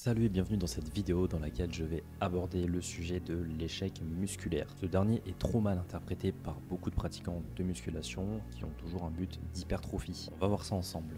Salut et bienvenue dans cette vidéo dans laquelle je vais aborder le sujet de l'échec musculaire. Ce dernier est trop mal interprété par beaucoup de pratiquants de musculation qui ont toujours un but d'hypertrophie. On va voir ça ensemble.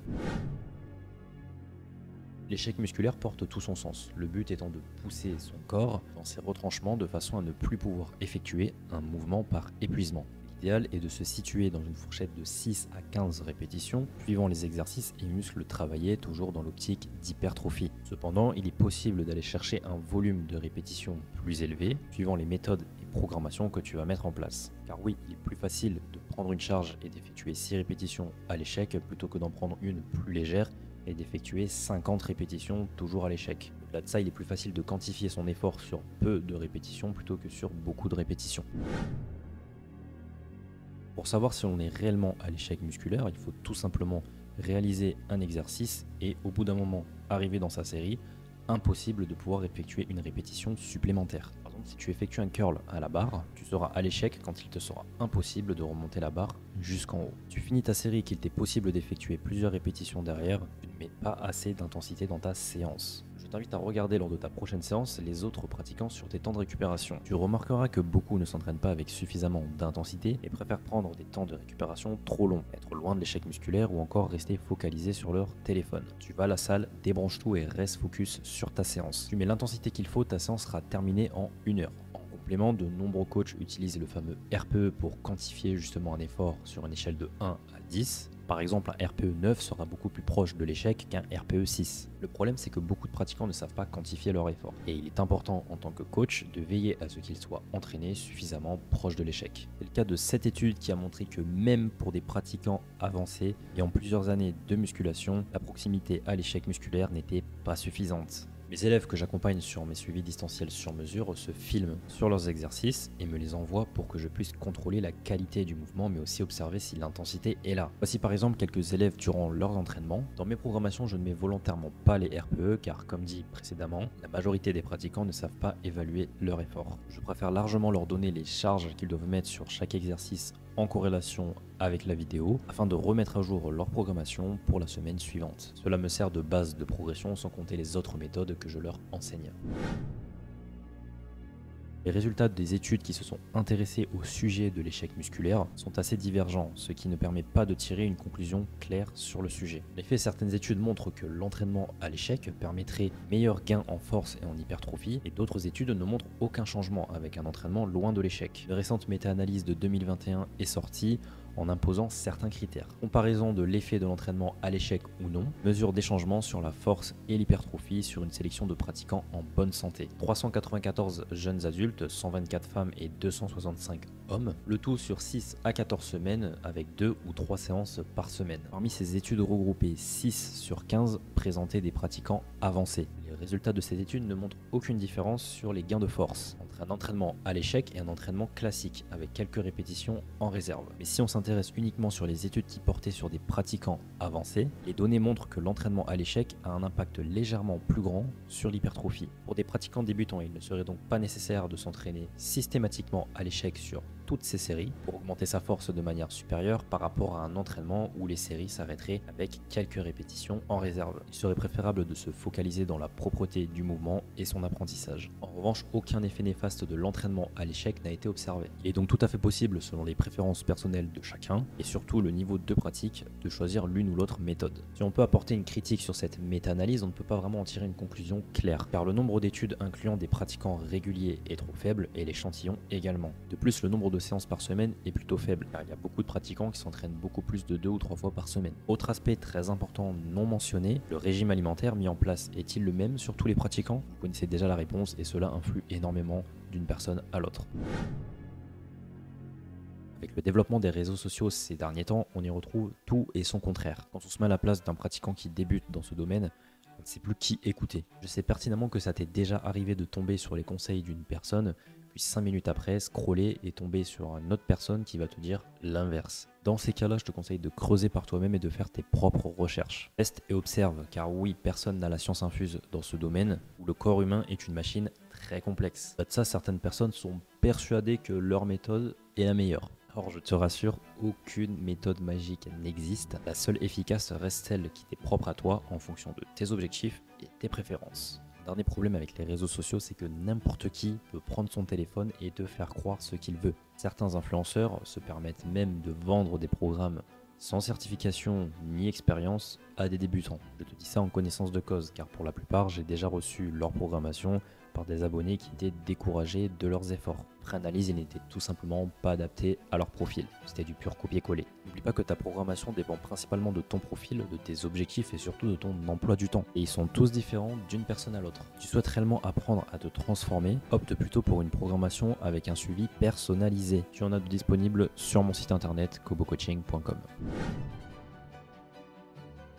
L'échec musculaire porte tout son sens, le but étant de pousser son corps dans ses retranchements de façon à ne plus pouvoir effectuer un mouvement par épuisement. L'idéal est de se situer dans une fourchette de 6 à 15 répétitions, suivant les exercices et muscles travaillés, toujours dans l'optique d'hypertrophie. Cependant, il est possible d'aller chercher un volume de répétitions plus élevé, suivant les méthodes et programmations que tu vas mettre en place. Car oui, il est plus facile de prendre une charge et d'effectuer 6 répétitions à l'échec plutôt que d'en prendre une plus légère et d'effectuer 50 répétitions toujours à l'échec. Au-delà de ça, il est plus facile de quantifier son effort sur peu de répétitions plutôt que sur beaucoup de répétitions. Pour savoir si on est réellement à l'échec musculaire, il faut tout simplement réaliser un exercice et au bout d'un moment, arriver dans sa série, impossible de pouvoir effectuer une répétition supplémentaire. Par exemple, si tu effectues un curl à la barre, tu seras à l'échec quand il te sera impossible de remonter la barre jusqu'en haut. Tu finis ta série et qu'il t'est possible d'effectuer plusieurs répétitions derrière, tu ne mets pas assez d'intensité dans ta séance. Je t'invite à regarder lors de ta prochaine séance les autres pratiquants sur tes temps de récupération. Tu remarqueras que beaucoup ne s'entraînent pas avec suffisamment d'intensité et préfèrent prendre des temps de récupération trop longs, être loin de l'échec musculaire ou encore rester focalisés sur leur téléphone. Tu vas à la salle, débranche tout et reste focus sur ta séance. Tu mets l'intensité qu'il faut, ta séance sera terminée en 1 heure. En complément, de nombreux coachs utilisent le fameux RPE pour quantifier justement un effort sur une échelle de 1 à 10. Par exemple, un RPE 9 sera beaucoup plus proche de l'échec qu'un RPE 6. Le problème, c'est que beaucoup de pratiquants ne savent pas quantifier leur effort. Et il est important en tant que coach de veiller à ce qu'ils soient entraînés suffisamment proche de l'échec. C'est le cas de cette étude qui a montré que même pour des pratiquants avancés et en plusieurs années de musculation, la proximité à l'échec musculaire n'était pas suffisante. Mes élèves que j'accompagne sur mes suivis distanciels sur mesure se filment sur leurs exercices et me les envoient pour que je puisse contrôler la qualité du mouvement mais aussi observer si l'intensité est là. Voici par exemple quelques élèves durant leurs entraînements. Dans mes programmations, je ne mets volontairement pas les RPE car comme dit précédemment, la majorité des pratiquants ne savent pas évaluer leur effort. Je préfère largement leur donner les charges qu'ils doivent mettre sur chaque exercice en corrélation avec la vidéo afin de remettre à jour leur programmation pour la semaine suivante. Cela me sert de base de progression sans compter les autres méthodes que je leur enseigne. Les résultats des études qui se sont intéressées au sujet de l'échec musculaire sont assez divergents, ce qui ne permet pas de tirer une conclusion claire sur le sujet. En effet, certaines études montrent que l'entraînement à l'échec permettrait meilleur gain en force et en hypertrophie, et d'autres études ne montrent aucun changement avec un entraînement loin de l'échec. Une récente méta-analyse de 2021 est sortie en imposant certains critères. Comparaison de l'effet de l'entraînement à l'échec ou non, mesure des changements sur la force et l'hypertrophie sur une sélection de pratiquants en bonne santé. 394 jeunes adultes, 124 femmes et 265 hommes, le tout sur 6 à 14 semaines avec 2 ou 3 séances par semaine. Parmi ces études regroupées, 6 sur 15 présentaient des pratiquants avancés. Les résultats de ces études ne montrent aucune différence sur les gains de force entre un entraînement à l'échec et un entraînement classique avec quelques répétitions en réserve. Mais si on s'intéresse uniquement sur les études qui portaient sur des pratiquants avancés, les données montrent que l'entraînement à l'échec a un impact légèrement plus grand sur l'hypertrophie. Pour des pratiquants débutants, il ne serait donc pas nécessaire de s'entraîner systématiquement à l'échec sur toutes ces séries pour augmenter sa force de manière supérieure par rapport à un entraînement où les séries s'arrêteraient avec quelques répétitions en réserve. Il serait préférable de se focaliser dans la propreté du mouvement et son apprentissage. En revanche, aucun effet néfaste de l'entraînement à l'échec n'a été observé. Il est donc tout à fait possible, selon les préférences personnelles de chacun et surtout le niveau de pratique, de choisir l'une ou l'autre méthode. Si on peut apporter une critique sur cette méta-analyse, on ne peut pas vraiment en tirer une conclusion claire, car le nombre d'études incluant des pratiquants réguliers est trop faible et l'échantillon également. De plus, le nombre de séances par semaine est plutôt faible, car il y a beaucoup de pratiquants qui s'entraînent beaucoup plus de 2 ou 3 fois par semaine. Autre aspect très important non mentionné, le régime alimentaire mis en place est-il le même sur tous les pratiquants? Vous connaissez déjà la réponse et cela influe énormément d'une personne à l'autre. Avec le développement des réseaux sociaux ces derniers temps, on y retrouve tout et son contraire. Quand on se met à la place d'un pratiquant qui débute dans ce domaine, on ne sait plus qui écouter. Je sais pertinemment que ça t'est déjà arrivé de tomber sur les conseils d'une personne, puis 5 minutes après, scroller et tomber sur une autre personne qui va te dire l'inverse. Dans ces cas-là, je te conseille de creuser par toi-même et de faire tes propres recherches. Teste et observe, car oui, personne n'a la science infuse dans ce domaine où le corps humain est une machine très complexe. De ça, certaines personnes sont persuadées que leur méthode est la meilleure. Or, je te rassure, aucune méthode magique n'existe. La seule efficace reste celle qui t'est propre à toi en fonction de tes objectifs et tes préférences. Un dernier problème avec les réseaux sociaux, c'est que n'importe qui peut prendre son téléphone et te faire croire ce qu'il veut. Certains influenceurs se permettent même de vendre des programmes sans certification ni expérience à des débutants. Je te dis ça en connaissance de cause, car pour la plupart, j'ai déjà reçu leur programmation par des abonnés qui étaient découragés de leurs efforts. Après analyse, ils n'étaient tout simplement pas adaptés à leur profil. C'était du pur copier-coller. N'oublie pas que ta programmation dépend principalement de ton profil, de tes objectifs et surtout de ton emploi du temps. Et ils sont tous différents d'une personne à l'autre. Tu souhaites réellement apprendre à te transformer, opte plutôt pour une programmation avec un suivi personnalisé. Tu en as de disponible sur mon site internet kobocoaching.com.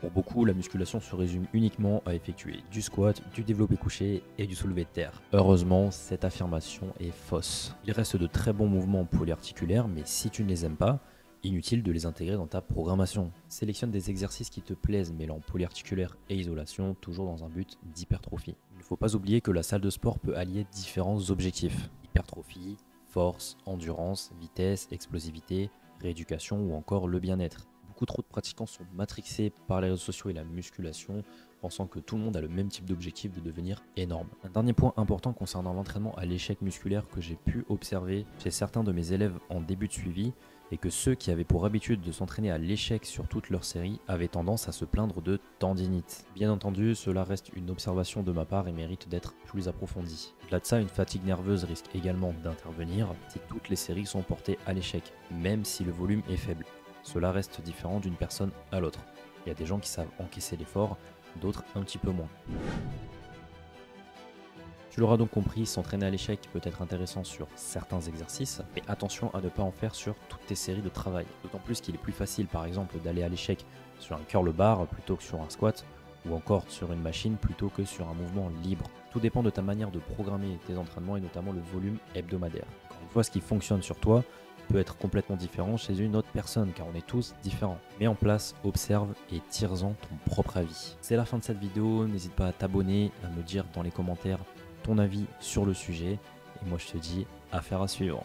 Pour beaucoup, la musculation se résume uniquement à effectuer du squat, du développé couché et du soulevé de terre. Heureusement, cette affirmation est fausse. Il reste de très bons mouvements polyarticulaires, mais si tu ne les aimes pas, inutile de les intégrer dans ta programmation. Sélectionne des exercices qui te plaisent, mêlant polyarticulaire et isolation, toujours dans un but d'hypertrophie. Il ne faut pas oublier que la salle de sport peut allier différents objectifs. Hypertrophie, force, endurance, vitesse, explosivité, rééducation ou encore le bien-être. Beaucoup trop de pratiquants sont matrixés par les réseaux sociaux et la musculation, pensant que tout le monde a le même type d'objectif de devenir énorme. Un dernier point important concernant l'entraînement à l'échec musculaire que j'ai pu observer chez certains de mes élèves en début de suivi, est que ceux qui avaient pour habitude de s'entraîner à l'échec sur toute leur série avaient tendance à se plaindre de tendinite. Bien entendu, cela reste une observation de ma part et mérite d'être plus approfondie. Au-delà de ça, une fatigue nerveuse risque également d'intervenir si toutes les séries sont portées à l'échec, même si le volume est faible. Cela reste différent d'une personne à l'autre. Il y a des gens qui savent encaisser l'effort, d'autres un petit peu moins. Tu l'auras donc compris, s'entraîner à l'échec peut être intéressant sur certains exercices, mais attention à ne pas en faire sur toutes tes séries de travail. D'autant plus qu'il est plus facile par exemple d'aller à l'échec sur un curl bar plutôt que sur un squat, ou encore sur une machine plutôt que sur un mouvement libre. Tout dépend de ta manière de programmer tes entraînements et notamment le volume hebdomadaire. Encore une fois, ce qui fonctionne sur toi peut être complètement différent chez une autre personne car on est tous différents. Mets en place, observe et tire-en ton propre avis. C'est la fin de cette vidéo, n'hésite pas à t'abonner, à me dire dans les commentaires ton avis sur le sujet et moi je te dis affaire à suivre.